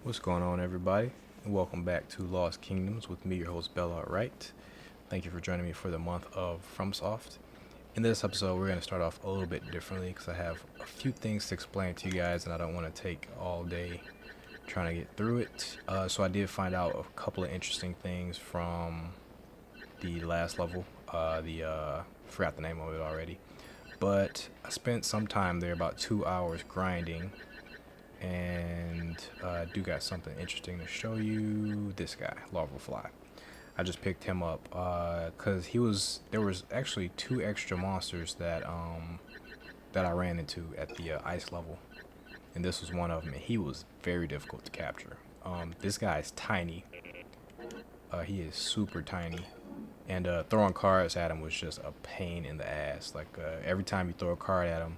What's going on, everybody? And welcome back to Lost Kingdoms with me, your host, Bella Wright. Thank you for joining me for the month of Fromsoft. In this episode, we're going to start off a little bit differently because I have a few things to explain to you guys and I don't want to take all day trying to get through it. So I did find out a couple of interesting things from the last level. Forgot the name of it already. But I spent some time there, about 2 hours grinding. And I do got something interesting to show you. This guy, Larval Fly. I just picked him up because there was actually 2 extra monsters that I ran into at the ice level, and this was one of them. And he was very difficult to capture. This guy is tiny. He is super tiny, and throwing cards at him was just a pain in the ass. Like every time you throw a card at him,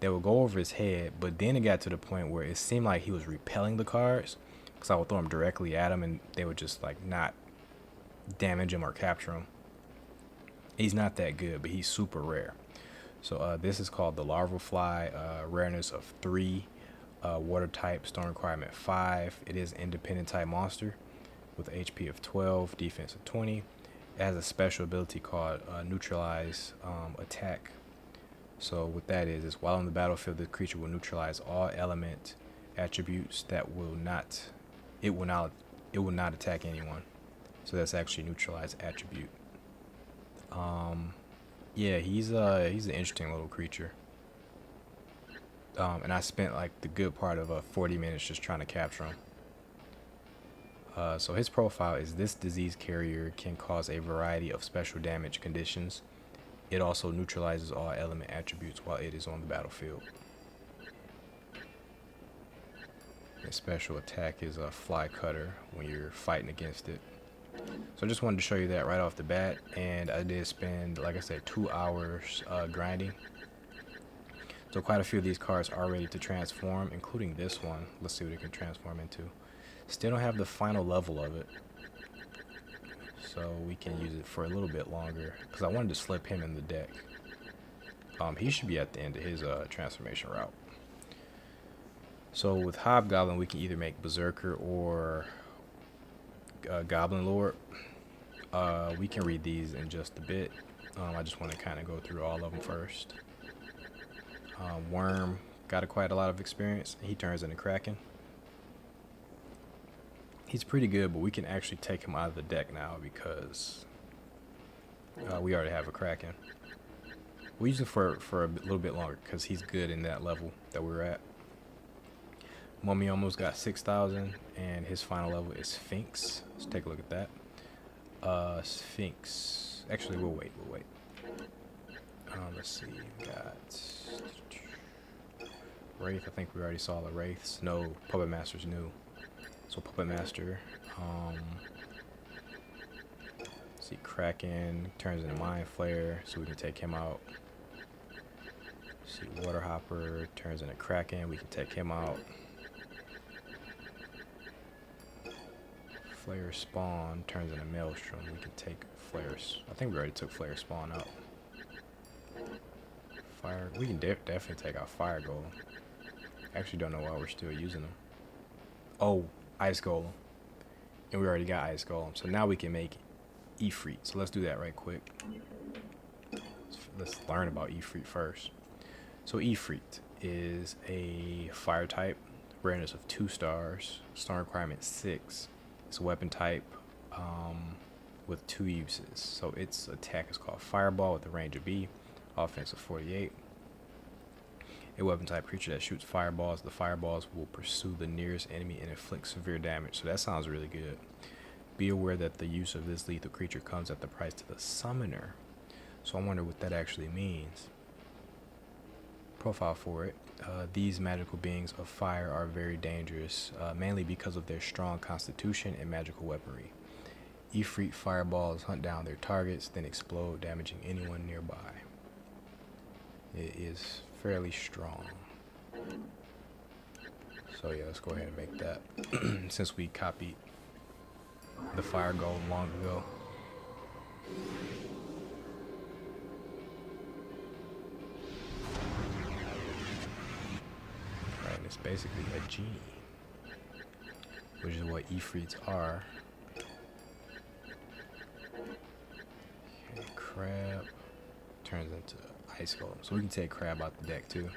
they would go over his head, but then it got to the point where it seemed like he was repelling the cards, because I would throw them directly at him and they would just like not damage him or capture him. He's not that good, but he's super rare. So this is called the Larval Fly, rareness of 3, water type, stone requirement 5. It is an independent type monster with HP of 12, defense of 20. It has a special ability called neutralize attack. So what that is while on the battlefield, the creature will neutralize all element attributes that it will not attack anyone. So that's actually neutralize attribute. Yeah, he's an interesting little creature. And I spent like the good part of 40 minutes just trying to capture him. So his profile is: this disease carrier can cause a variety of special damage conditions. It also neutralizes all element attributes while it is on the battlefield. Its special attack is a fly cutter when you're fighting against it. So I just wanted to show you that right off the bat, and I did spend, like I said, 2 hours grinding. So quite a few of these cards are ready to transform, including this one. Let's see what it can transform into. Still don't have the final level of it, so we can use it for a little bit longer because I wanted to slip him in the deck. He should be at the end of his transformation route. So with Hobgoblin, we can either make Berserker or Goblin Lord. We can read these in just a bit. I just want to kind of go through all of them first. Worm got quite a lot of experience. He turns into Kraken. He's pretty good, but we can actually take him out of the deck now because we already have a Kraken. We use him for a little bit longer because he's good in that level that we're at. Mummy almost got 6,000, and his final level is Sphinx. Let's take a look at that. Sphinx. Actually, we'll wait. Let's see. We got Wraith. I think we already saw the Wraiths. No, Puppet Master's new. So Puppet Master, see, Kraken turns into Mind Flayer, so we can take him out. See, Water Hopper turns into Kraken, we can take him out. Flare Spawn turns into Maelstrom, we can take Flares. I think we already took Flare Spawn out. Fire, we can definitely take out Fire Golem. Actually don't know why we're still using them. Oh, Ice Golem, and we already got Ice Golem, so now we can make Efreet. So let's do that right quick. Let's learn about Efreet first. So Efreet is a fire type, rareness of 2 stars, stone requirement 6. It's a weapon type with 2 uses. So its attack is called Fireball with a range of B, offense of 48. A weapon type creature that shoots fireballs. The fireballs will pursue the nearest enemy and inflict severe damage. So that sounds really good. Be aware that the use of this lethal creature comes at the price to the summoner. So I wonder what that actually means. Profile for it. These magical beings of fire are very dangerous, mainly because of their strong constitution and magical weaponry. Efreet fireballs hunt down their targets, then explode, damaging anyone nearby. It is fairly strong. So yeah, let's go ahead and make that since we copied the Fire Golem long ago. Right, it's basically a genie. which is what Efreets are. Okay, Crab turns into Ice Golem. So we can take Crab out the deck too,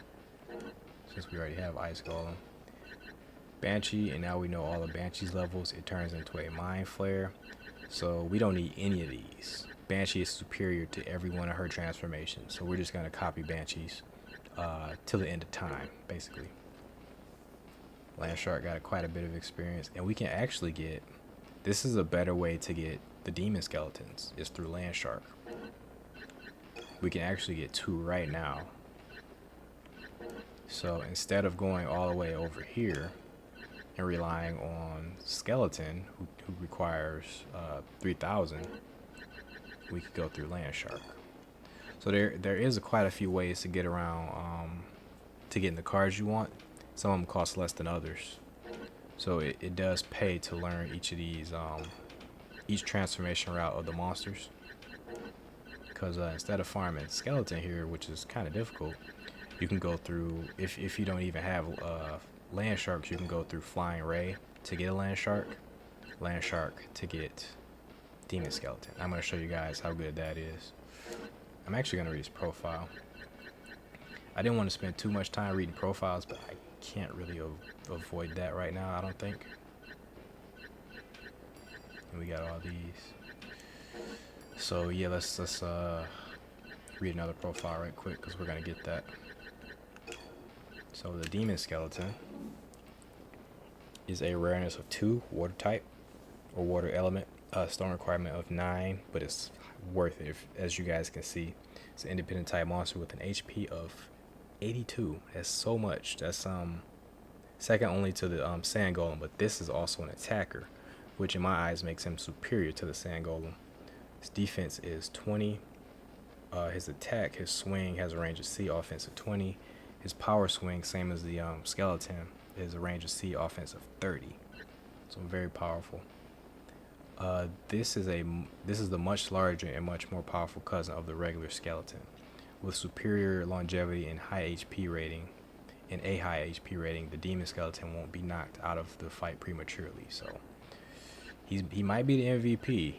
since we already have Ice Golem. Banshee, and now we know all of Banshee's levels. It turns into a Mind Flare, so we don't need any of these. Banshee is superior to every one of her transformations, so we're just going to copy Banshee's till the end of time, basically. Landshark got quite a bit of experience, and we can actually get, this is a better way to get the demon skeletons, is through Landshark. We can actually get 2 right now. So instead of going all the way over here and relying on Skeleton, who requires 3,000, we could go through Landshark. So there is quite a few ways to get around to getting the cards you want. Some of them cost less than others, so it does pay to learn each of these each transformation route of the monsters, because instead of farming Skeleton here, which is kind of difficult, you can go through, if you don't even have land sharks, you can go through Flying Ray to get a land shark to get demon skeleton. I'm going to show you guys how good that is. I'm actually going to read his profile. I didn't want to spend too much time reading profiles, but I can't really avoid that right now, I don't think. And we got all these. So yeah, let's read another profile right quick, because we're going to get that. So the demon skeleton is a rareness of 2, water type or water element, stone requirement of 9, but it's worth it. As you guys can see, it's an independent type monster with an HP of 82. That's so much. That's second only to the sand golem, but this is also an attacker, which in my eyes makes him superior to the sand golem. His defense is 20. His attack, his swing has a range of C, offense of 20. His power swing, same as the skeleton, is a range of C, offense of 30. So very powerful. This is the much larger and much more powerful cousin of the regular skeleton, with superior longevity and high HP rating. In a high HP rating, the demon skeleton won't be knocked out of the fight prematurely. So he might be the MVP.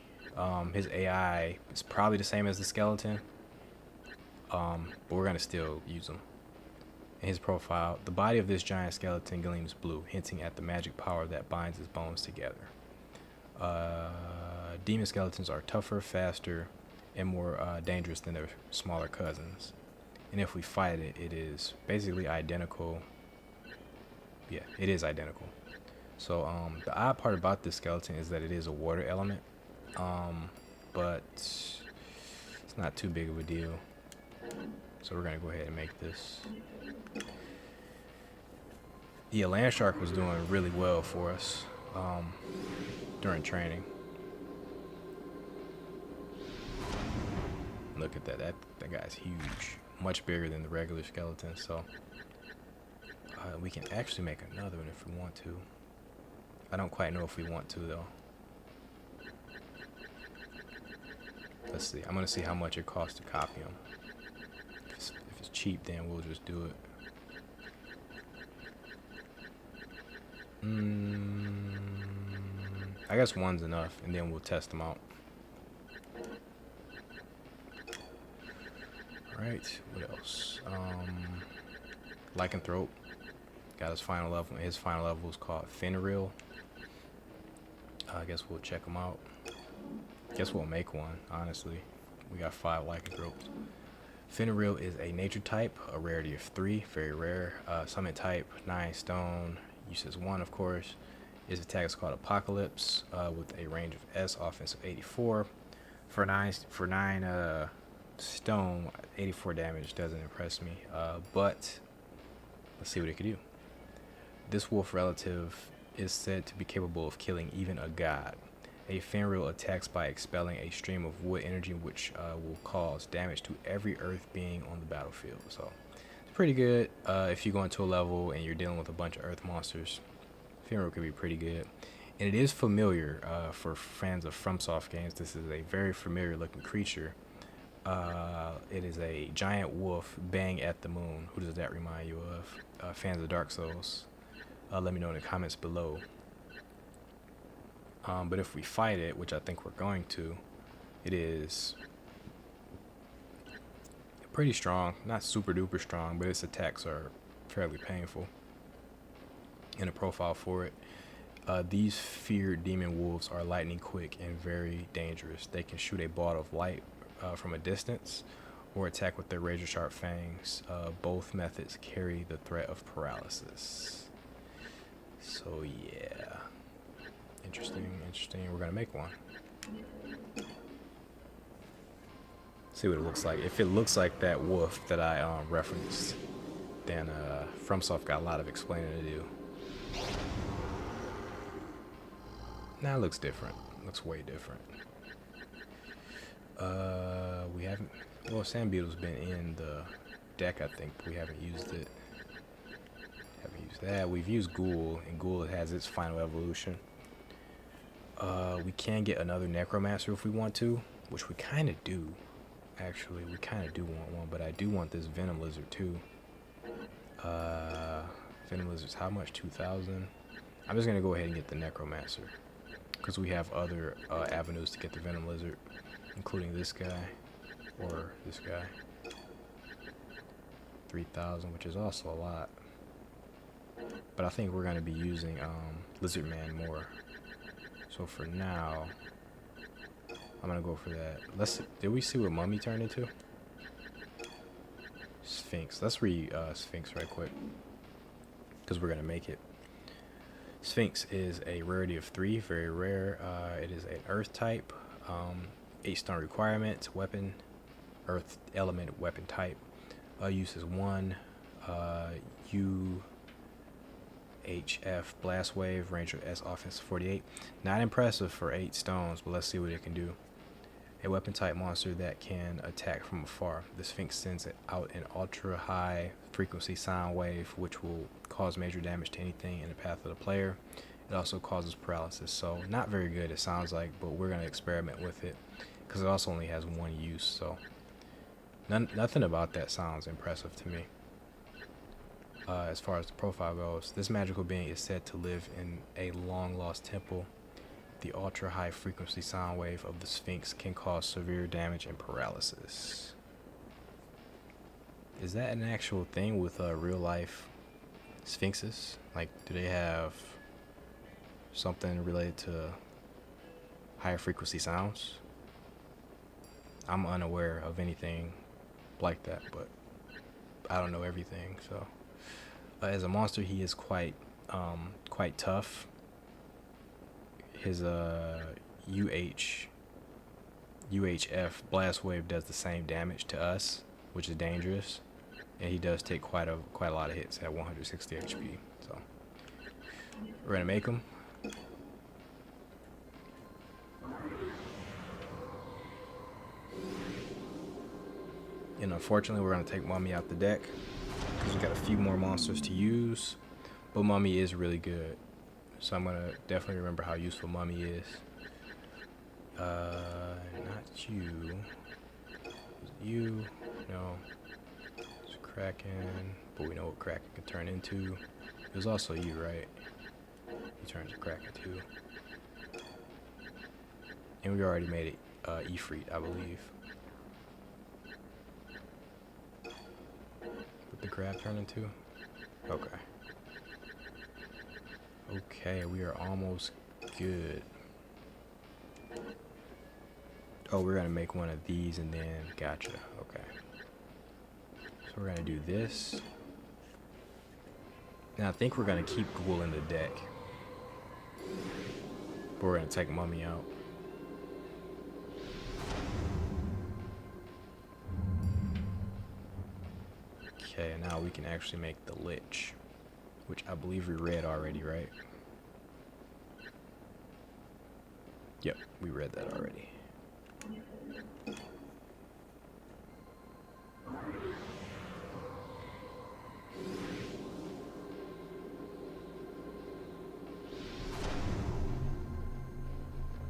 His AI is probably the same as the skeleton, but we're gonna still use him. In his profile, the body of this giant skeleton gleams blue, hinting at the magic power that binds his bones together. Demon skeletons are tougher, faster, and more dangerous than their smaller cousins. And if we fight it, it is basically identical. Yeah, it is identical. So the odd part about this skeleton is that it is a water element, but it's not too big of a deal. So we're gonna go ahead and make this. Yeah, Landshark was doing really well for us during training. Look at that. That guy's huge, much bigger than the regular skeleton. So we can actually make another one if we want to. I don't quite know if we want to though. Let's see. I'm gonna see how much it costs to copy them. If it's cheap, then we'll just do it. I guess one's enough, and then we'll test them out. Alright, what else? Lycanthrope got his final level. His final level is called Fenril. I guess we'll check them out. Guess we'll make one, honestly. We got 5 Lycanthropes. Fenril is a nature type, a rarity of 3, very rare. Summon type, 9 stone, uses 1 of course. His attack is called Apocalypse, with a range of S, offense of 84. For 9 stone, 84 damage doesn't impress me, but let's see what it can do. This wolf relative is said to be capable of killing even a god. A Fenril attacks by expelling a stream of wood energy, which will cause damage to every earth being on the battlefield. So it's pretty good if you go into a level and you're dealing with a bunch of earth monsters. Fenril could be pretty good, and it is familiar for fans of FromSoft games. This is a very familiar looking creature. It is a giant wolf baying at the moon. Who does that remind you of? Fans of Dark Souls, let me know in the comments below. But if we fight it, which I think we're going to, it is pretty strong. Not super duper strong, but its attacks are fairly painful. And a profile for it. These feared demon wolves are lightning quick and very dangerous. They can shoot a ball of light from a distance or attack with their razor sharp fangs. Both methods carry the threat of paralysis. So yeah, interesting. We're gonna make one. See what it looks like. If it looks like that wolf that I referenced, then FromSoft got a lot of explaining to do. Now it looks different. Looks way different. We haven't. Well, Sand Beetle's been in the deck, I think, but we haven't used it. Haven't used that. We've used Ghoul, and Ghoul has its final evolution. We can get another Necromancer if we want to, which we kind of do. Actually, we kind of do want one, but I do want this Venom Lizard too. Venom Lizard's how much? 2,000. I'm just gonna go ahead and get the Necromancer because we have other avenues to get the Venom Lizard, including this guy or this guy. 3,000, which is also a lot. But I think we're gonna be using Lizard Man more. So for now, I'm gonna go for that. Did we see what Mummy turned into? Sphinx. Let's read Sphinx right quick, because we're gonna make it. Sphinx is a rarity of 3, very rare. It is an Earth type, 8 stone requirement, weapon, Earth element weapon type. Use is 1. UHF blast wave, range of S, offense 48. Not impressive for 8 stones, but let's see what it can do. A weapon type monster that can attack from afar. The Sphinx sends out an ultra high frequency sound wave which will cause major damage to anything in the path of the player. It also causes paralysis, so not very good it sounds like, but we're going to experiment with it because it also only has 1 use, so nothing about that sounds impressive to me. As far as the profile goes, this magical being is said to live in a long lost temple. The ultra high frequency sound wave of the Sphinx can cause severe damage and paralysis. Is that an actual thing with real life Sphinxes? Like, do they have something related to higher frequency sounds? I'm unaware of anything like that, but I don't know everything, so. As a monster, he is quite tough. His UHF blast wave does the same damage to us, which is dangerous, and he does take quite a lot of hits at 160 HP. So we're gonna make him. And unfortunately, we're gonna take Mummy out the deck because we got a few more monsters to use, but Mummy is really good. So I'm gonna definitely remember how useful Mummy is. Not you. You, no. It's Kraken, but we know what Kraken can turn into. It was also you, right? He turns to Kraken too. And we already made it Efreet, I believe. What the crab turn into? Okay. Okay, we are almost good. Oh, we're gonna make one of these and then gotcha. Okay. So we're gonna do this. Now I think we're gonna keep Ghoul in the deck. But we're gonna take Mummy out. Okay, now we can actually make the Lich, which I believe we read already, right? Yep, we read that already.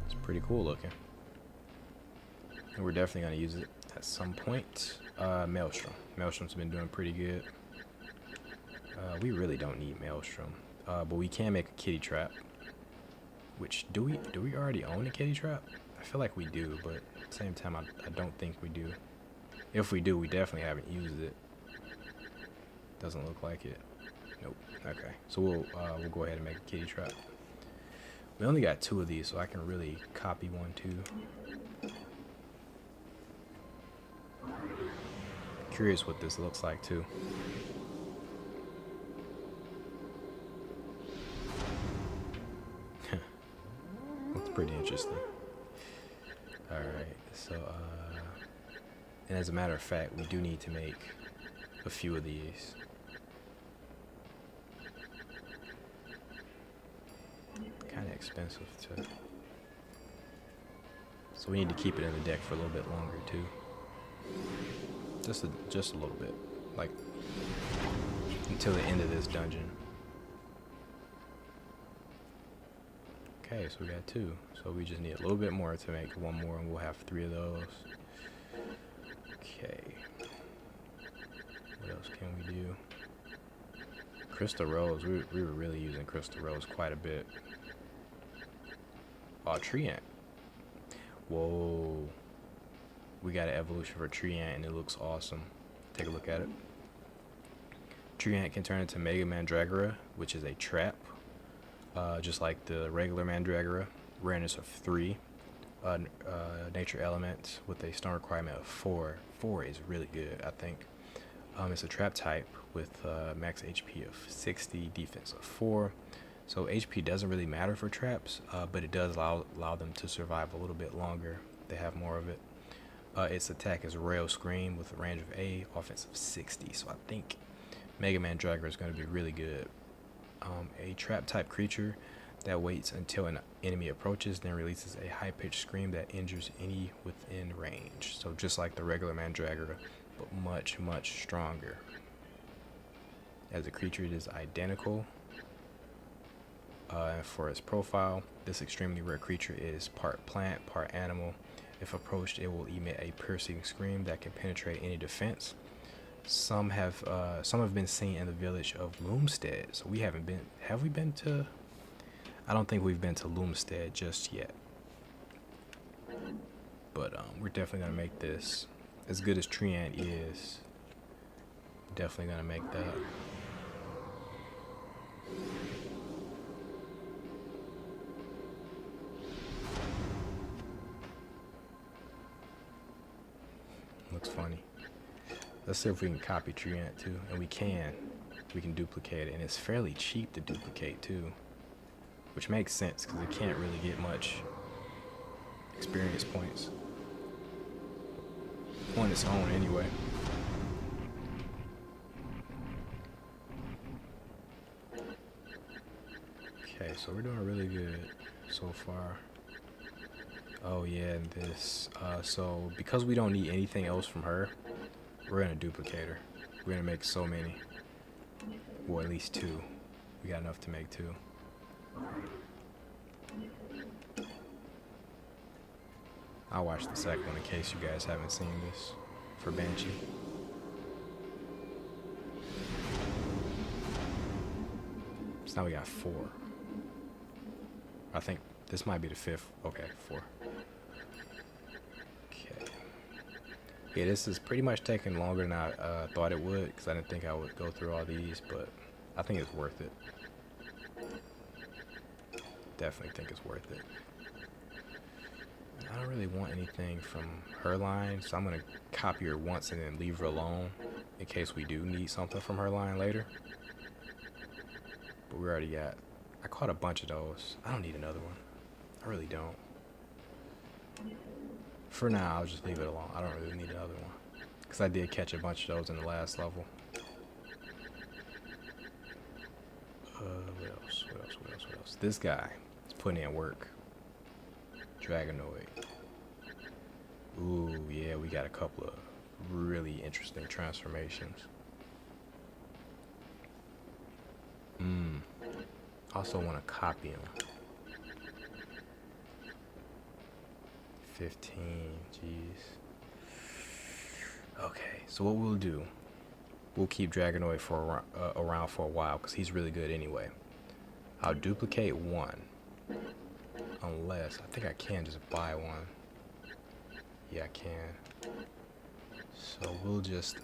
It's pretty cool looking. And we're definitely going to use it at some point. Maelstrom. Maelstrom's been doing pretty good. We really don't need Maelstrom. But we can make a kitty trap, Which, do we already own a kitty trap? I feel like we do, but at the same time, I don't think we do. If we do, we definitely haven't used it. Doesn't look like it. Nope. Okay, so we'll go ahead and make a kitty trap. We only got 2 of these, so I can really copy one too. Curious what this looks like too. Looks pretty interesting. Alright, so and as a matter of fact, we do need to make a few of these. Kind of expensive too. So we need to keep it in the deck for a little bit longer too. Just a little bit, like until the end of this dungeon. Okay, so we got 2. So we just need a little bit more to make 1 more, and we'll have 3 of those. Okay. What else can we do? Crystal Rose. We were really using Crystal Rose quite a bit. Oh, Treant. Whoa. We got an evolution for Treant, and it looks awesome. Take a look at it. Treant can turn into Megamandragora, which is a trap. Just like the regular Mandragora. Rareness of 3. Nature element with a stone requirement of 4. 4 is really good, I think. It's a trap type with max HP of 60, defense of 4. So HP doesn't really matter for traps, but it does allow them to survive a little bit longer. They have more of it. Its attack is Rail Scream with a range of A, offense of 60. So I think Megamandragora is going to be really good. A trap type creature that waits until an enemy approaches, then releases a high-pitched scream that injures any within range. So just like the regular Mandragora, but much, much stronger. As a creature, it is identical. And for its profile, this extremely rare creature is part plant, part animal. If approached, it will emit a piercing scream that can penetrate any defense. Some have been seen in the village of Loomstead. So we haven't been. Have we been to? I don't think we've been to Loomstead just yet. But we're definitely gonna make this as good as Treant is. Definitely gonna make that. Looks funny. Let's see if we can copy Treant too, and we can. We can duplicate it, and it's fairly cheap to duplicate too, which makes sense because it can't really get much experience points on its own anyway. Okay, so we're doing really good so far. Oh yeah, and this. So because we don't need anything else from her, we're gonna duplicate her. We're gonna make so many. Well, at least 2. We got enough to make 2. I'll watch the second one in case you guys haven't seen this for Banshee. So now we got 4. I think this might be the 5th. Okay, 4. Okay. Yeah, this is pretty much taking longer than I thought it would, because I didn't think I would go through all these, but I think it's worth it. Definitely think it's worth it. I don't really want anything from her line, so I'm going to copy her once and then leave her alone in case we do need something from her line later. But we already got... I caught a bunch of those. I don't need another one. I really don't. For now, I'll just leave it alone. I don't really need another one, because I did catch a bunch of those in the last level. What else? What else? What else? What else? This guy is putting in work. Dragonoid. Ooh, yeah, we got a couple of really interesting transformations. Also want to copy him. 15, jeez. Okay, so what we'll do, we'll keep Dragonoid for around for a while because he's really good anyway. I'll duplicate 1. Unless, I think I can just buy one. Yeah, I can. So we'll just,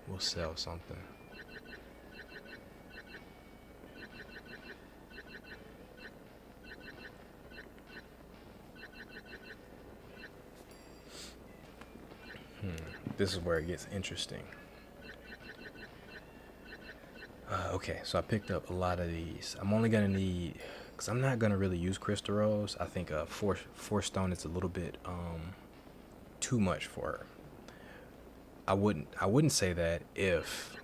we'll sell something. This is where it gets interesting. Okay, so I picked up a lot of these. I'm only gonna need, cause I'm not gonna really use crystal rolls. I think four stone is a little bit too much for her. I wouldn't say that if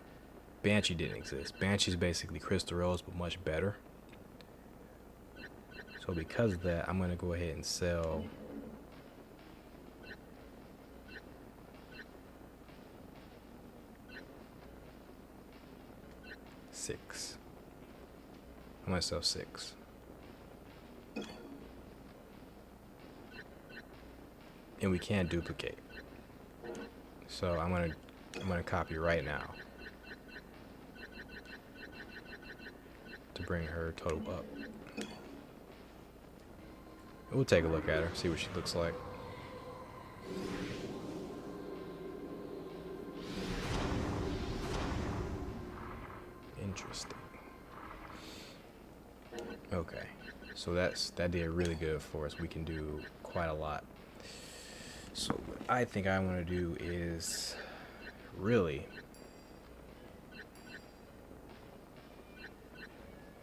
Banshee didn't exist. Banshee's basically crystal rolls, but much better. So because of that, I'm gonna go ahead and sell. Six. I'm gonna sell 6. And we can't duplicate. So I'm gonna copy right now to bring her total up. We'll take a look at her, see what she looks like. Interesting. Okay, so that did really good for us. We can do quite a lot. So what I think I want to do is really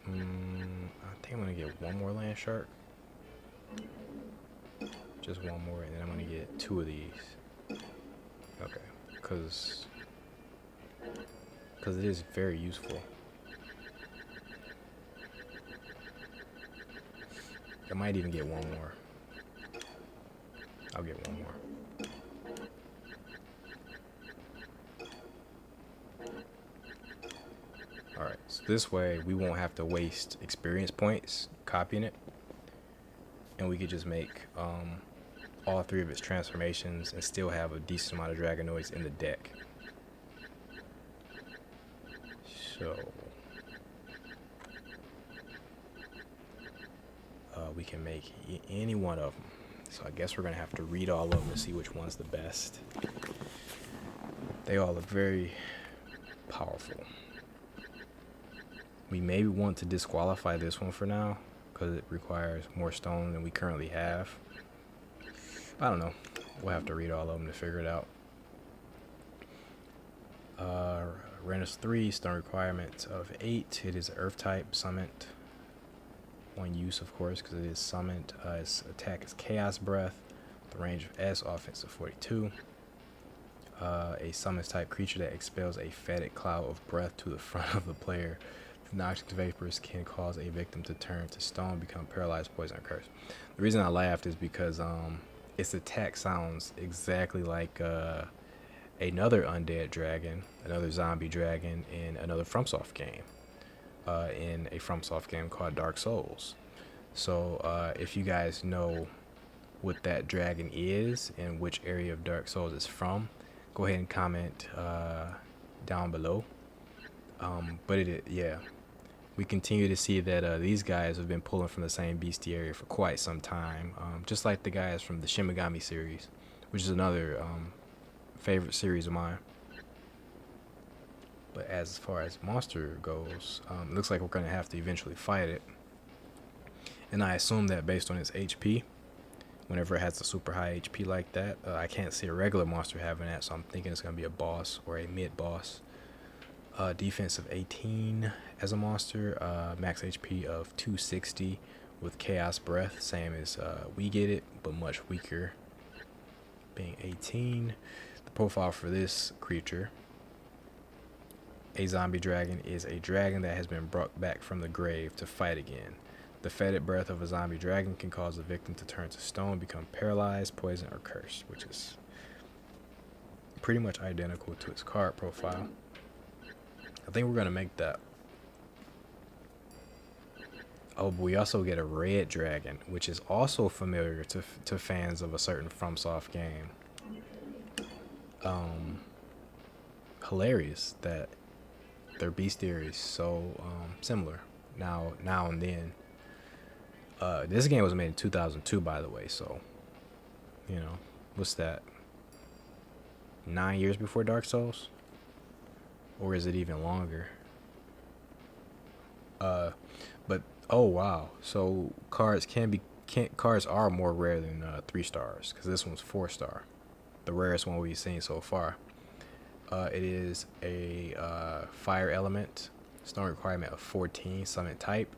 I think I'm gonna get one more land shark, just one more, and then I'm gonna get 2 of these. Okay, because it is very useful. I might even get one more. I'll get one more. Alright, so this way we won't have to waste experience points copying it. And we could just make all 3 of its transformations and still have a decent amount of Dragonoids in the deck. So we can make any one of them. So I guess we're gonna have to read all of them to see which one's the best. They all look very powerful. We may want to disqualify this one for now because it requires more stone than we currently have. I don't know. We'll have to read all of them to figure it out. Renus 3, stone requirement of 8. It is Earth type, summoned. One use, of course, because it is summoned. Its attack is Chaos Breath. The range of S, offense of 42. A summons type creature that expels a fetid cloud of breath to the front of the player. The noxious vapors can cause a victim to turn to stone, become paralyzed, poison, or cursed. The reason I laughed is because its attack sounds exactly like another undead dragon, another zombie dragon in another FromSoft game. In a FromSoft game called Dark Souls. So if you guys know what that dragon is and which area of Dark Souls it's from, go ahead and comment down below. But yeah, we continue to see that these guys have been pulling from the same bestiary for quite some time, just like the guys from the Shin Megami series, which is another favorite series of mine. But as far as monster goes, it looks like we're going to have to eventually fight it. And I assume that based on its HP, whenever it has a super high HP like that, I can't see a regular monster having that, so I'm thinking it's going to be a boss or a mid-boss. Defense of 18 as a monster, max HP of 260 with Chaos Breath, same as we get it, but much weaker, being 18. The profile for this creature: a zombie dragon is a dragon that has been brought back from the grave to fight again. The fetid breath of a zombie dragon can cause the victim to turn to stone, become paralyzed, poisoned, or cursed, which is pretty much identical to its card profile. I think we're going to make that. Oh, but we also get a red dragon, which is also familiar to fans of a certain FromSoft game. Hilarious that their bestiary is so similar now and then. This game was made in 2002, by the way, so, what's that? 9 years before Dark Souls? Or is it even longer? But oh wow, so cards are more rare than 3 stars, because this one's 4-star, the rarest one we've seen so far. It is a fire element, stone requirement of 14, summon type.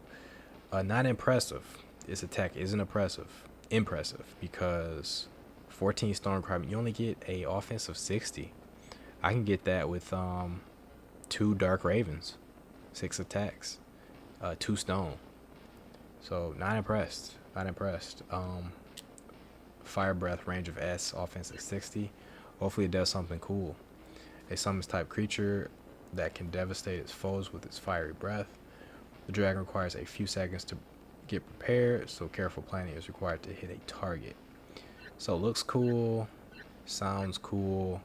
Not impressive. Its attack isn't impressive because 14 stone requirement, you only get a offense of 60. I can get that with 2 dark ravens, 6 attacks, 2 stone. So not impressed. Fire breath, range of S, offense of 60. Hopefully it does something cool. A summons type creature that can devastate its foes with its fiery breath. The dragon requires a few seconds to get prepared, so careful planning is required to hit a target. So it looks cool, sounds cool,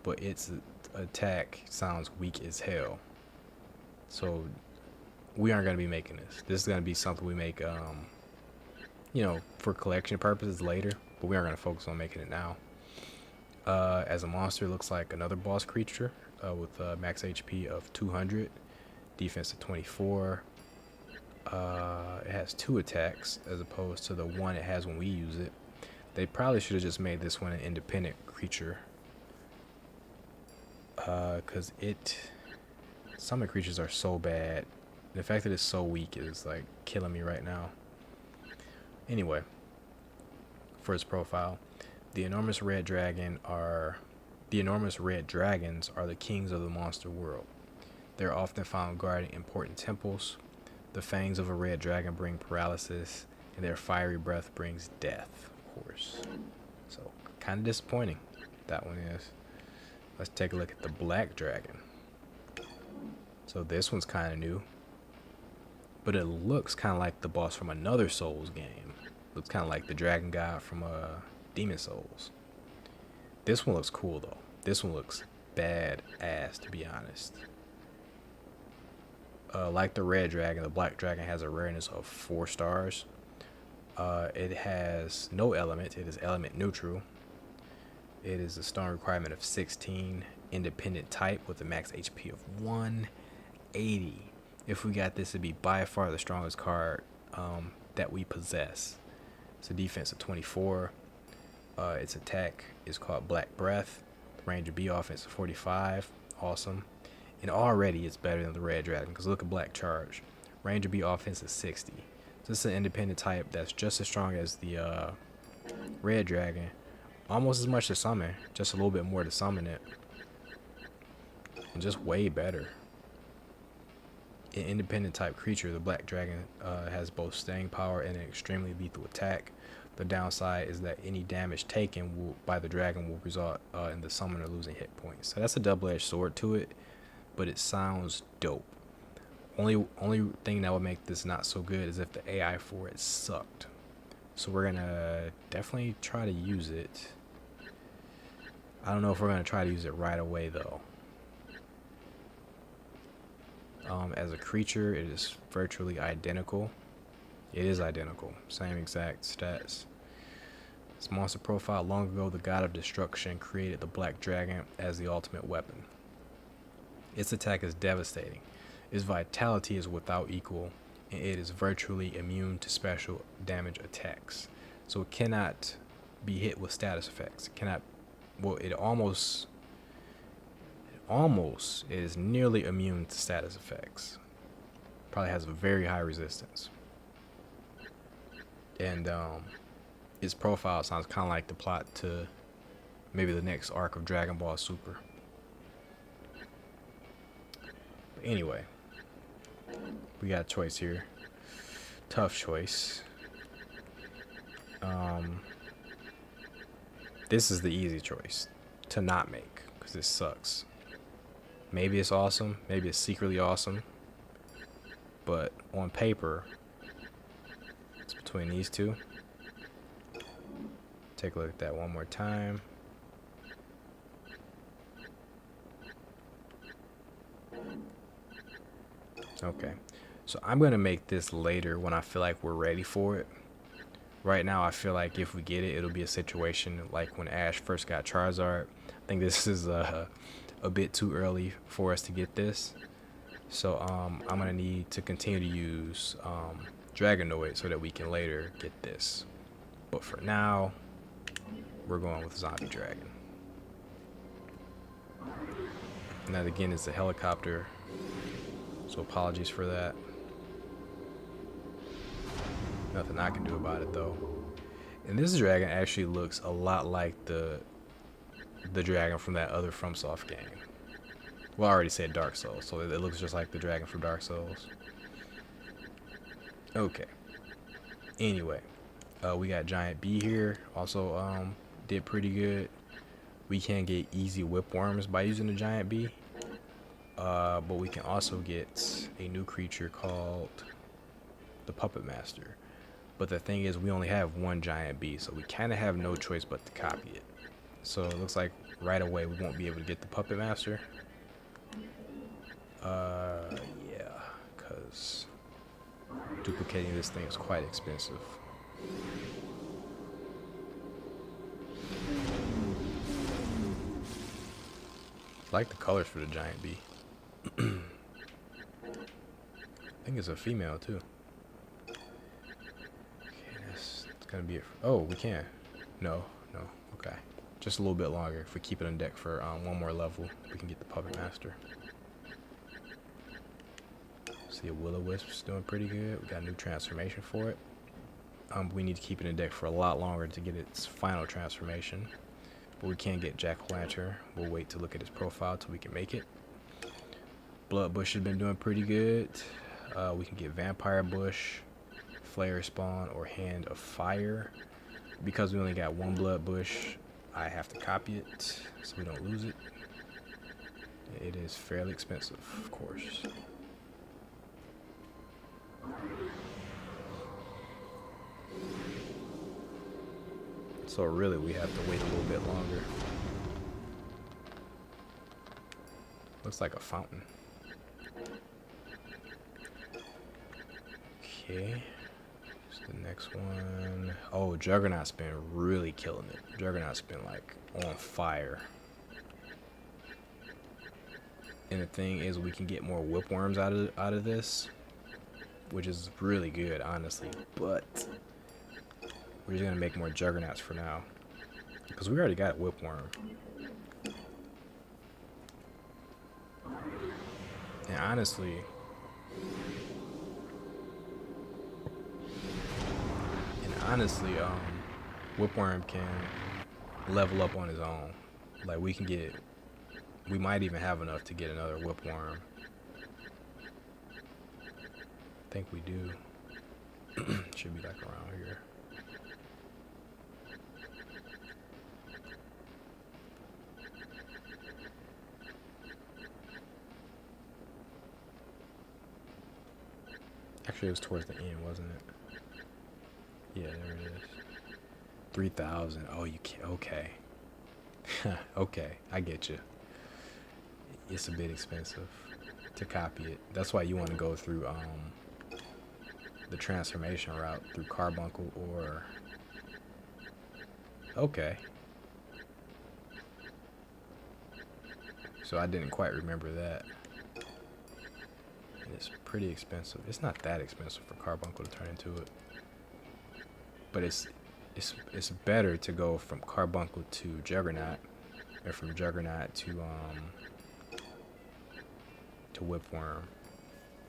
but its attack sounds weak as hell. So we aren't going to be making this. This is going to be something we make, for collection purposes later, but we aren't going to focus on making it now. As a monster, it looks like another boss creature with max HP of 200, defense of 24. It has 2 attacks as opposed to the 1 it has when we use it. They probably should have just made this one an independent creature, because some of the creatures are so bad. The fact that it's so weak is like killing me right now. Anyway, for its profile, the enormous red dragons are the kings of the monster world. They are often found guarding important temples. The fangs of a red dragon bring paralysis, and their fiery breath brings death, of course. So, kind of disappointing, that one is. Let's take a look at the black dragon. So this one's kind of new, but it looks kind of like the boss from another Souls game. Looks kind of like the dragon god from Demon Souls. This one looks cool though. This one looks badass, to be honest. Like the red dragon, the black dragon has a rareness of 4 stars. It has no element. It is element neutral. It is a stone requirement of 16, independent type with a max HP of 180. If we got this, it'd be by far the strongest card that we possess. It's a defense of 24. Its attack is called Black Breath. Range of B, offense of 45. Awesome. And already it's better than the red dragon, because look at Black Charge. Range of B, offense is 60. So this is an independent type that's just as strong as the red dragon. Almost as much to summon, just a little bit more to summon it. And just way better. An independent type creature, the black dragon has both staying power and an extremely lethal attack. The downside is that any damage taken by the dragon will result in the summoner losing hit points. So that's a double-edged sword to it, but it sounds dope. Only thing that would make this not so good is if the AI for it sucked. So we're gonna definitely try to use it. I don't know if we're gonna try to use it right away though. As a creature, it is virtually identical. It is identical, same exact stats. Its monster profile: long ago, the god of destruction created the black dragon as the ultimate weapon. Its attack is devastating. Its vitality is without equal, and it is virtually immune to special damage attacks. So it cannot be hit with status effects. It cannot, well, it almost is nearly immune to status effects. Probably has a very high resistance. And its profile sounds kind of like the plot to maybe the next arc of Dragon Ball Super. But anyway, we got a choice here. Tough choice. This is the easy choice to not make, because this sucks. Maybe it's awesome, maybe it's secretly awesome, but on paper it's between these two. Take a look at that one more time. Okay, So I'm going to make this later when I feel like we're ready for it. Right now, I feel like if we get it, it'll be a situation like when Ash first got Charizard. I think this is a bit too early for us to get this. So I'm going to need to continue to use Dragonoid so that we can later get this. But for now, we're going with Zombie Dragon. And that again is a helicopter, so apologies for that. Nothing I can do about it though. And this dragon actually looks a lot like the dragon from that other FromSoft game. Well, I already said Dark Souls, so it looks just like the dragon from Dark Souls. Okay. Anyway, we got Giant B here. Also, did pretty good. We can get easy whipworms by using the Giant B. But we can also get a new creature called the Puppet Master. But the thing is, we only have one Giant B, so we kind of have no choice but to copy it. So it looks like right away we won't be able to get the Puppet Master. Yeah, because duplicating this thing is quite expensive. I like the colors for the Giant Bee. I think it's a female too. Okay, it's gonna be. Oh, we can. No. Okay, just a little bit longer. If we keep it on deck for one more level, we can get the Puppet Master. See, a Will-O-Wisp's doing pretty good. We got a new transformation for it. We need to keep it in deck for a lot longer to get its final transformation. But we can get Jack-O-Lantern. We'll wait to look at his profile till we can make it. Blood Bush has been doing pretty good. We can get Vampire Bush, Flare Spawn, or Hand of Fire. Because we only got one Blood Bush, I have to copy it so we don't lose it. It is fairly expensive, of course. So really we have to wait a little bit longer. Looks like a fountain. Okay. What's the next one? Oh, Juggernaut's been really killing it. Juggernaut's been like on fire. And the thing is, we can get more whipworms out of this, which is really good, honestly. But we're just gonna make more Juggernauts for now, because we already got whipworm. And honestly, whipworm can level up on his own. Like we might even have enough to get another whipworm. I think we do. Should be like around here. Actually, it was towards the end, wasn't it? Yeah, there it is. 3,000. Oh, you can't. Okay. Okay, I get you. It's a bit expensive to copy it. That's why you want to go through the transformation route through Carbuncle or. Okay. So I didn't quite remember that. And it's pretty expensive. It's not that expensive for Carbuncle to turn into it. But it's better to go from Carbuncle to Juggernaut, or from Juggernaut to Whipworm.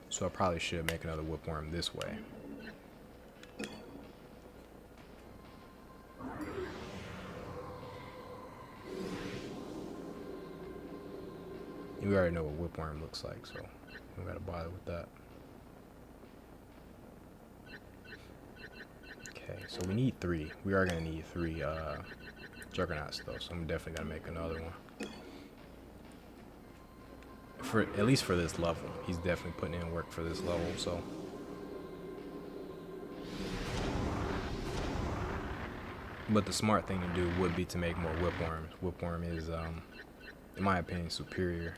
So I probably should make another Whipworm this way. We already know what Whipworm looks like, so we don't gotta bother with that. Okay, so we need 3. We are gonna need 3 Juggernauts though, so I'm definitely gonna make another one. For at least for this level, he's definitely putting in work for this level. So but the smart thing to do would be to make more whipworms. Whipworm is in my opinion superior.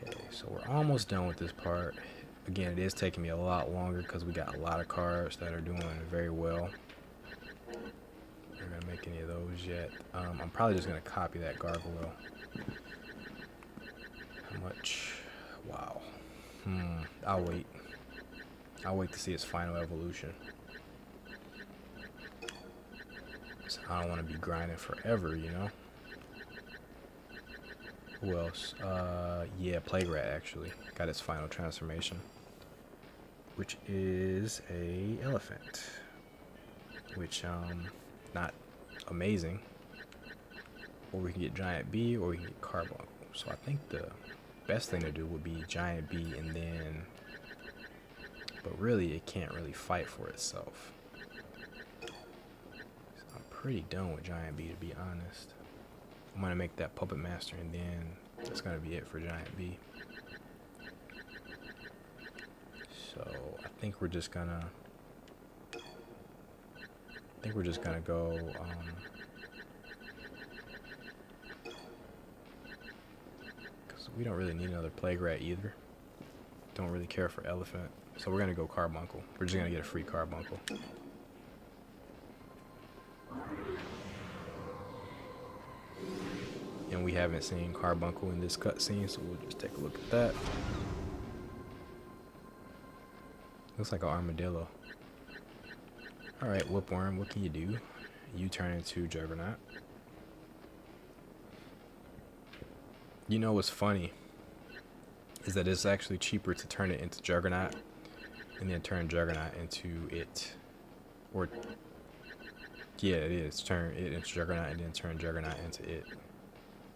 Okay, So we're almost done with this part. Again, it is taking me a lot longer because we got a lot of cards that are doing very well. We're not gonna make any of those yet. I'm probably just gonna copy that gargoyle. How much? Wow. I'll wait. I'll wait to see its final evolution. So I don't want to be grinding forever, you know. Who else? Yeah, Plague Rat actually got its final transformation, which is a elephant, which not amazing. Or we can get Giant B, or we can get Carbuncle. So I think the best thing to do would be Giant B, and then, but really it can't really fight for itself. So I'm pretty done with Giant B, to be honest. I'm gonna make that Puppet Master, and then that's gonna be it for Giant B. So I think we're just gonna go because we don't really need another Plague Rat either. Don't really care for Elephant, so we're gonna go Carbuncle. We're just gonna get a free Carbuncle. And we haven't seen Carbuncle in this cutscene, so we'll just take a look at that. Looks like an armadillo. Alright, Whipworm, what can you do? You turn into Juggernaut. You know what's funny is that it's actually cheaper to turn it into Juggernaut and then turn Juggernaut into it. Or, yeah, it is. Turn it into Juggernaut and then turn Juggernaut into it.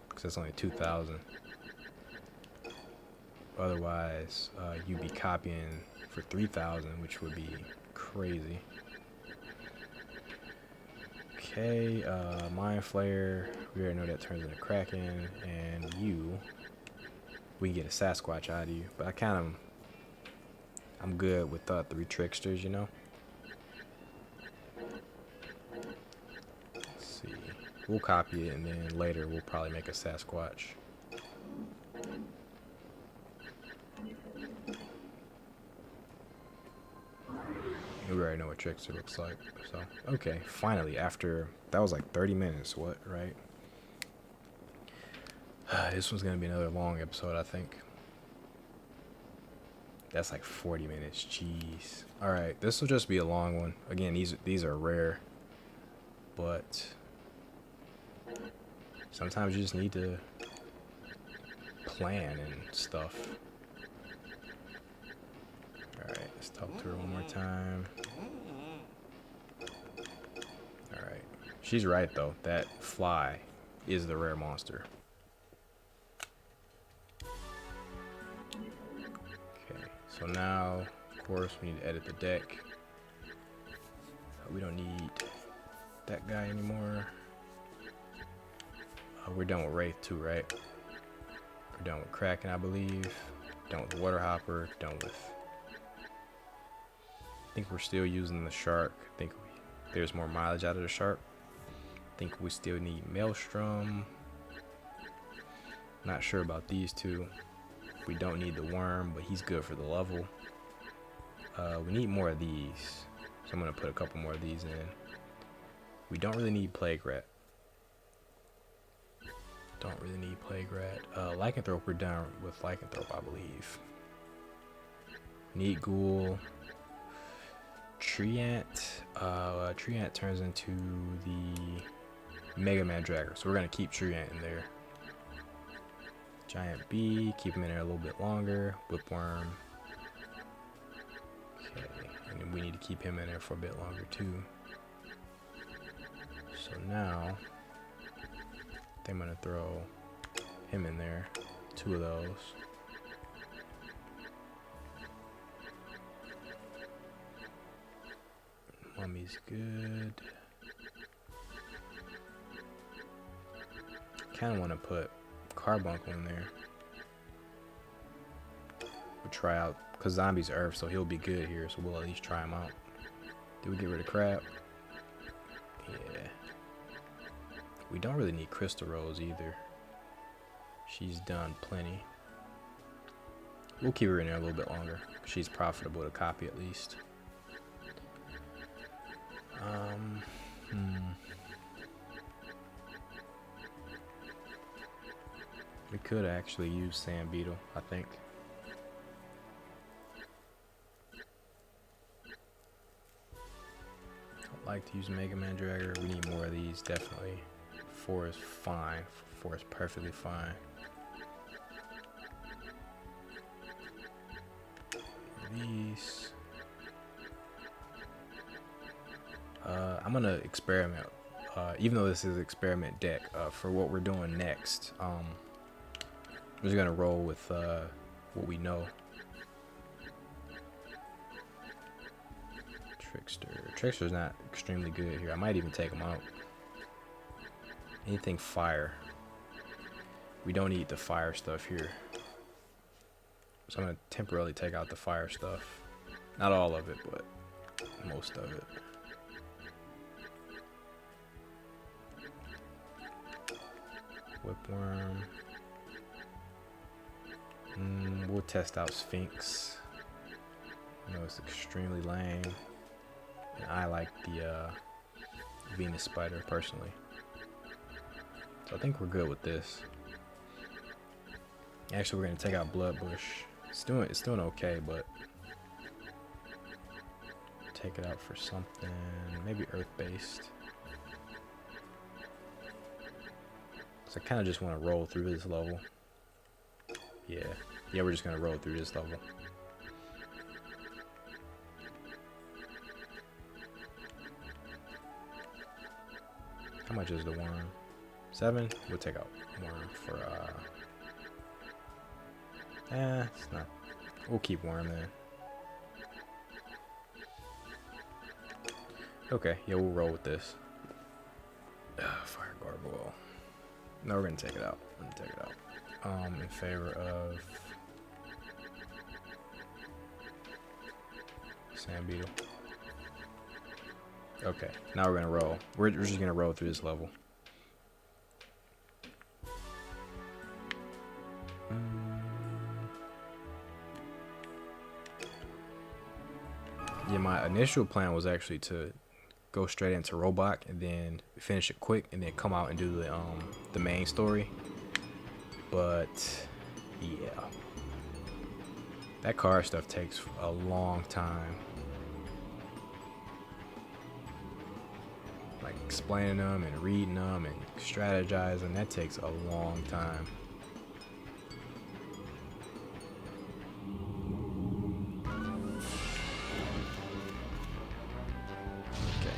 Because it's only 2,000. Otherwise, you'd be copying for 3,000, which would be crazy. Okay, Mind Flayer. We already know that turns into Kraken, and you. We can get a Sasquatch out of you, but I'm good with 3 Tricksters, you know. We'll copy it, and then later we'll probably make a Sasquatch. We already know what Trickster looks like. So, okay, finally, after, that was like 30 minutes, what, right? This one's going to be another long episode, I think. That's like 40 minutes, jeez. Alright, this will just be a long one. Again, these are rare, but sometimes you just need to plan and stuff. Alright, let's talk to her one more time. Alright. She's right though. That fly is the rare monster. Okay, so now, of course, we need to edit the deck. We don't need that guy anymore. We're done with Wraith too, right? We're done with Kraken, I believe. Done with Water Hopper. Done with... I think we're still using the Shark. I think there's more mileage out of the Shark. I think we still need Maelstrom. Not sure about these two. We don't need the Worm, but he's good for the level. We need more of these. So I'm going to put a couple more of these in. We don't really need Plague Rat. Don't really need Plague Rat. Lycanthrope, we're down with Lycanthrope, I believe. Need Ghoul. Treant. Treant turns into the Megamandragora, so we're going to keep Treant in there. Giant B, keep him in there a little bit longer. Whipworm. Okay, and then we need to keep him in there for a bit longer too. So now, I think I'm going to throw him in there. 2 of those. Mummy's good. Kind of want to put Carbuncle in there. We'll try out, because Zombie's Earth, so he'll be good here, so we'll at least try him out. Did we get rid of Crab? Yeah. We don't really need Crystal Rose either. She's done plenty. We'll keep her in there a little bit longer. She's profitable to copy at least. We could actually use Sand Beetle, I think. I'd like to use Megamandragora. We need more of these, definitely. 4 is fine. 4 is perfectly fine. These. I'm gonna experiment. Even though this is an experiment deck, for what we're doing next, we're just gonna roll with what we know. Trickster. Trickster's not extremely good here. I might even take him out. Anything fire. We don't need the fire stuff here. So I'm gonna temporarily take out the fire stuff. Not all of it, but most of it. Whipworm. We'll test out Sphinx. I know it's extremely lame. And I like the Venus Spider personally. So I think we're good with this. Actually, we're gonna take out Bloodbush. It's doing okay, but take it out for something maybe earth-based. So I kind of just want to roll through this level. Yeah, we're just gonna roll through this level. How much is the worm? 7? We'll take out worm for it's not. We'll keep worm then. Okay, yeah, we'll roll with this. Fire gargoyle. No, we're gonna take it out. We're gonna take it out. In favor of Sand Beetle. Okay, now we're gonna roll. We're just gonna roll through this level. Yeah, my initial plan was actually to go straight into Robach and then finish it quick and then come out and do the main story. But yeah, that card stuff takes a long time. Like explaining them and reading them and strategizing, that takes a long time.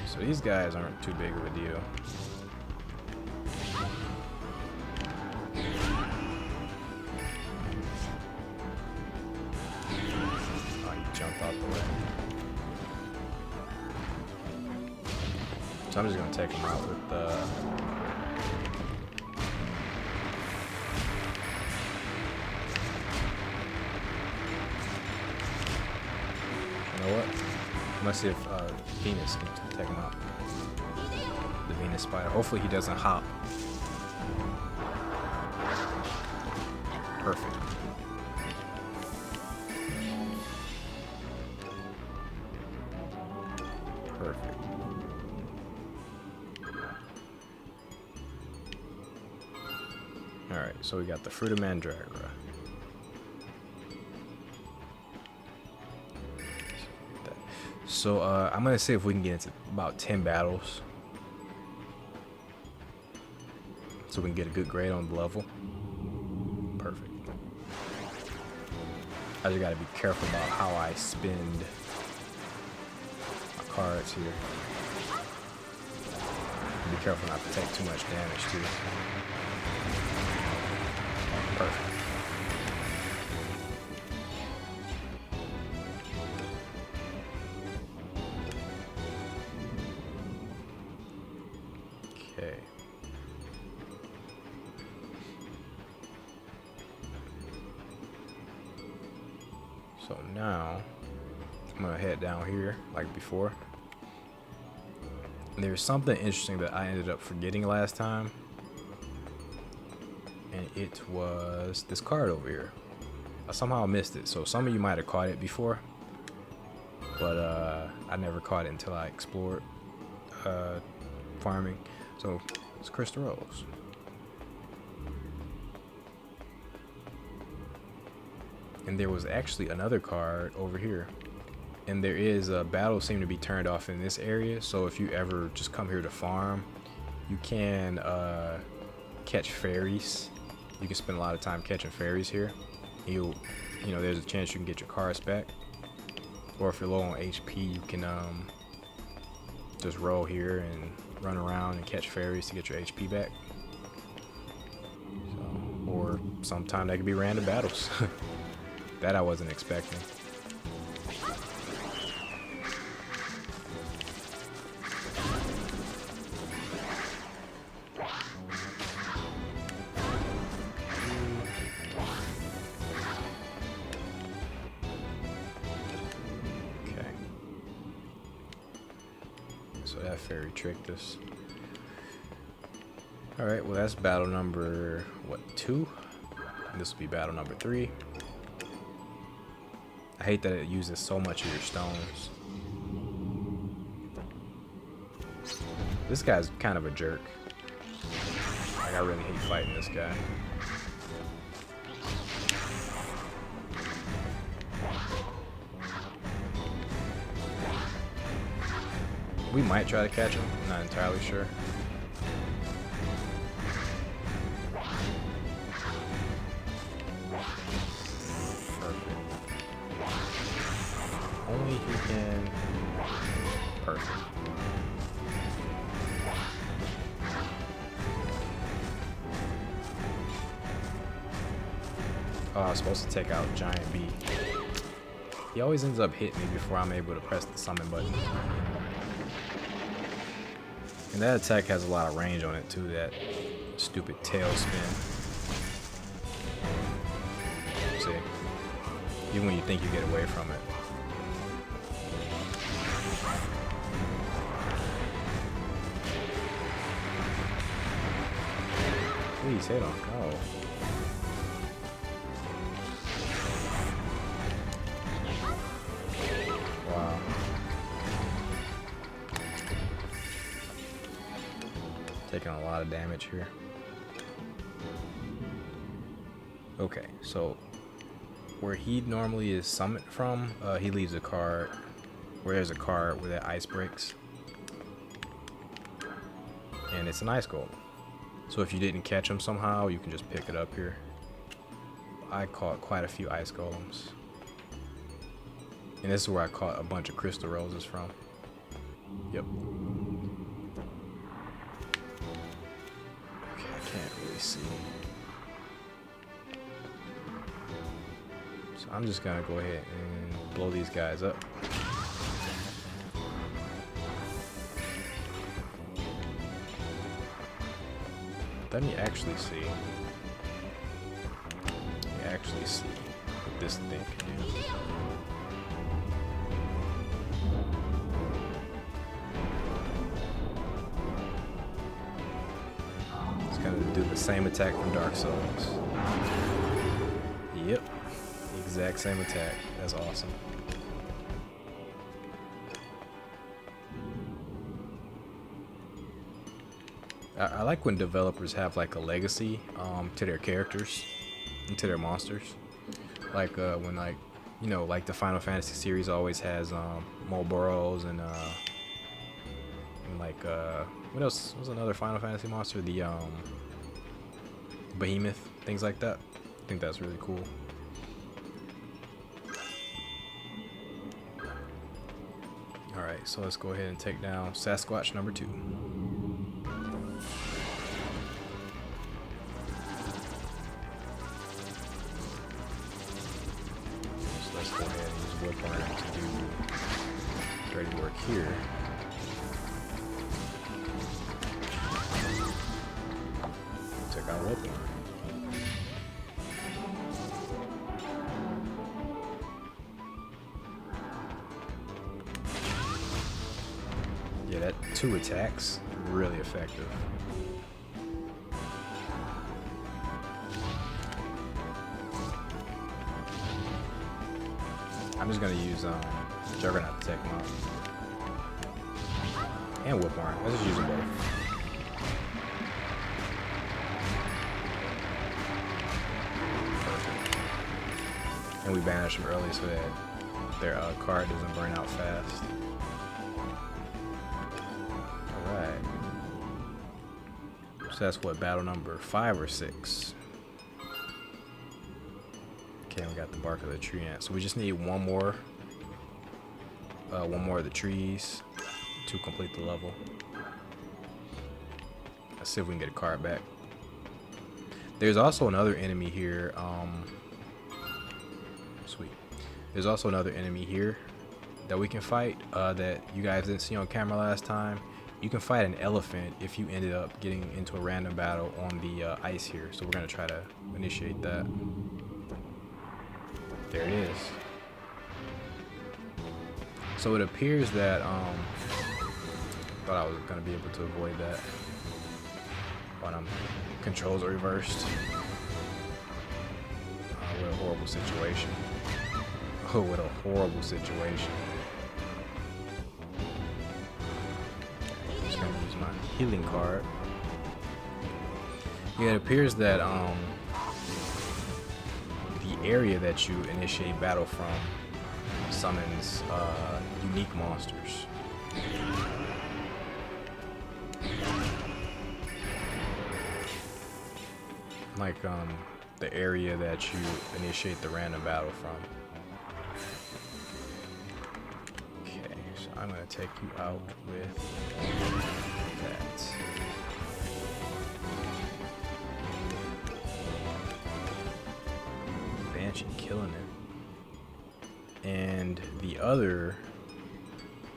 So these guys aren't too big of a deal. Oh, he jumped out the way. So I'm just gonna take him out with the you know what? Let's see if Venus can take him out. The Venus Spider. Hopefully he doesn't hop. Perfect. Perfect. Alright, so we got the Fruit of Mandragora. So I'm gonna see if we can get into about 10 battles, so we can get a good grade on the level. Perfect. I just gotta be careful about how I spend my cards here. Be careful not to take too much damage too. Perfect. Okay. So now I'm gonna head down here like before. There's something interesting that I ended up forgetting last time, and it was this card over here. I somehow missed it. So some of you might have caught it before, but I never caught it until I explored farming. So it's Crystal Rose. And there was actually another card over here. And there is a battle seem to be turned off in this area. So if you ever just come here to farm, you can catch fairies. You can spend a lot of time catching fairies here. You know, there's a chance you can get your cards back. Or if you're low on HP, you can just roll here and run around and catch fairies to get your HP back. So, or sometime that could be random battles. That I wasn't expecting. Okay. So that fairy tricked us. Alright, well that's battle number, what, 2? This will be battle number 3. I hate that it uses so much of your stones. This guy's kind of a jerk. Like, I really hate fighting this guy. We might try to catch him. I'm not entirely sure. Only he can. Perfect. Oh, I was supposed to take out Giant Bee. He always ends up hitting me before I'm able to press the summon button. And that attack has a lot of range on it too, that stupid tail spin. See? Even when you think you get away from it. Please hit him. Oh. Wow. Taking a lot of damage here. Okay, so where he normally is summoned from, he leaves a card where there's a card where that ice breaks. And it's an ice golem. So if you didn't catch him somehow, you can just pick it up here. I caught quite a few ice golems. And this is where I caught a bunch of crystal roses from. Yep. Okay, I can't really see. So I'm just gonna go ahead and blow these guys up. Let me actually see. Let me actually see what this thing can do. It's gonna do the same attack from Dark Souls. Yep. Exact same attack. That's awesome. I like when developers have like a legacy to their characters and to their monsters. Like when, like, you know, like the Final Fantasy series always has Moboros and like what else was another Final Fantasy monster? The Behemoth, things like that. I think that's really cool. Alright, so let's go ahead and take down Sasquatch number 2. So let's go ahead and use Whip to do dirty work here. Check out Whip. Yeah, that 2 attacks, really effective. I'm just gonna use Juggernaut to take him out. And Whip Arm. Let's just use them both. And we banish them early so that their card doesn't burn out fast. Alright. So that's what, battle number 5 or 6? Okay, we got the bark of the Treant. So we just need one more of the trees to complete the level. Let's see if we can get a card back. There's also another enemy here. Sweet. There's also another enemy here that we can fight that you guys didn't see on camera last time. You can fight an elephant if you ended up getting into a random battle on the ice here. So we're gonna try to initiate that. There it is. So it appears that thought I was gonna be able to avoid that when controls are reversed. What a horrible situation. Oh, what a horrible situation. I'm just gonna use my healing card. Yeah, it appears that the area that you initiate battle from summons unique monsters. Like the area that you initiate the random battle from. Okay, so I'm gonna take you out with that. Banshee killing it. And the other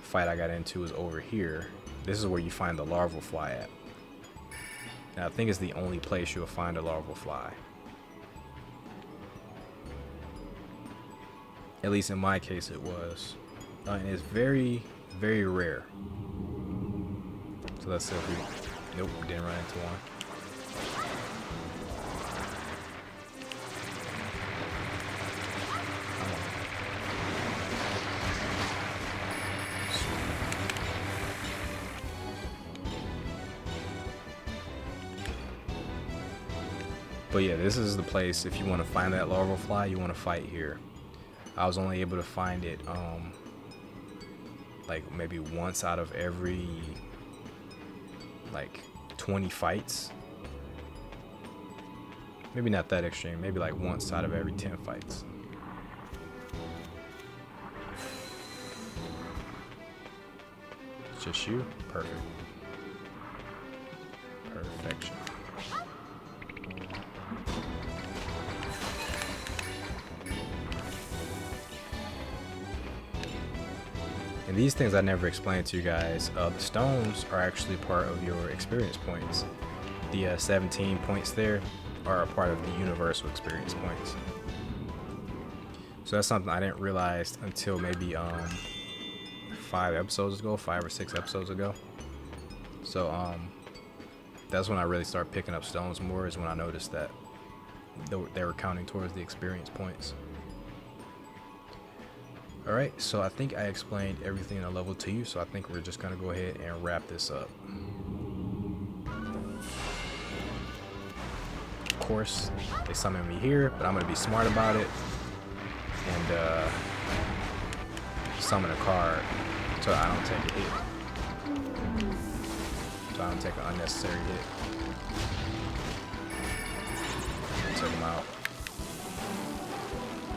fight I got into is over here. This is where you find the larval fly at. Now I think it's the only place you'll find a larval fly. At least in my case it was. And it's very, very rare. So let's see if we... Nope, we didn't run into one. But yeah, this is the place. If you want to find that larval fly, you want to fight here. I was only able to find it like maybe once out of every like 20 fights. Maybe not that extreme, maybe like once out of every 10 fights. It's just you? Perfect. Perfection. And these things I never explained to you guys. The stones are actually part of your experience points. The 17 points there are a part of the universal experience points. So that's something I didn't realize until maybe 5 or 6 episodes ago. So that's when I really started picking up stones more, is when I noticed that they were counting towards the experience points. Alright, so I think I explained everything in a level to you, so I think we're just going to go ahead and wrap this up. Of course, they summon me here, but I'm going to be smart about it and summon a card so I don't take a hit. So I don't take an unnecessary hit. Take them out.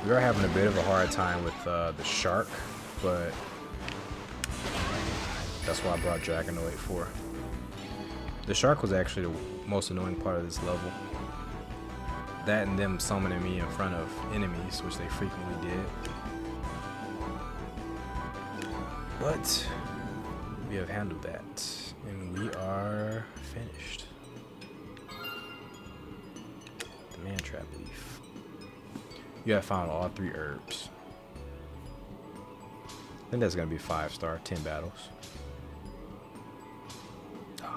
We are having a bit of a hard time with the shark, but that's what I brought Dragonoid for. The shark was actually the most annoying part of this level. That and them summoning me in front of enemies, which they frequently did. But we have handled that, and we are finished. The man trap leaf. You have found all 3 herbs. I think that's gonna be 5-star, 10 battles.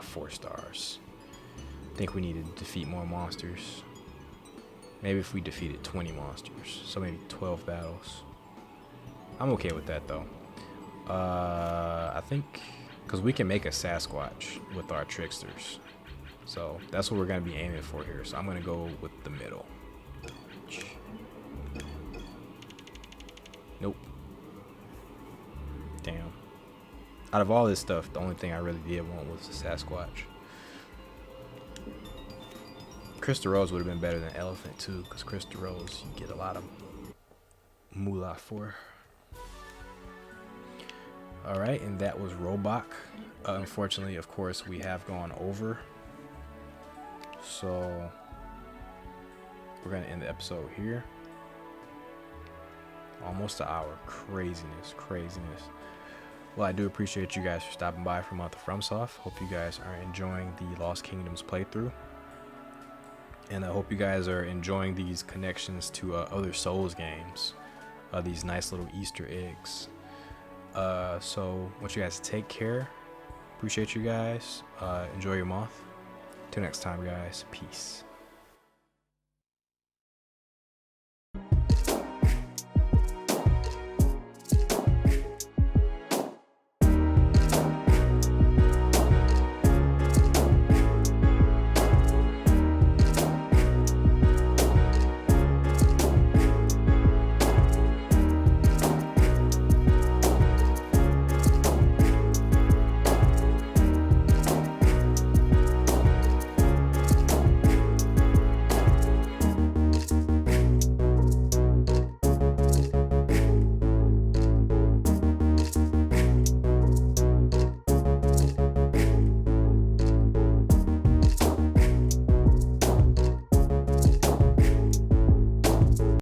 4 stars. I think we need to defeat more monsters. Maybe if we defeated 20 monsters, so maybe 12 battles. I'm okay with that though. I think because we can make a Sasquatch with our Tricksters, so that's what we're gonna be aiming for here. So I'm gonna go with the middle. Nope. Damn. Out of all this stuff, the only thing I really did want was the Sasquatch. Crystal Rose would have been better than Elephant too, because Crystal Rose you get a lot of moolah for. Alright, and that was Robach. Unfortunately, of course, we have gone over. So we're going to end the episode here. Almost an hour. Craziness, craziness. Well, I do appreciate you guys for stopping by for a month of FromSoft. Hope you guys are enjoying the Lost Kingdoms playthrough. And I hope you guys are enjoying these connections to other Souls games. These nice little Easter eggs. So I want you guys to take care. Appreciate you guys. Enjoy your month. Till next time, guys. Peace.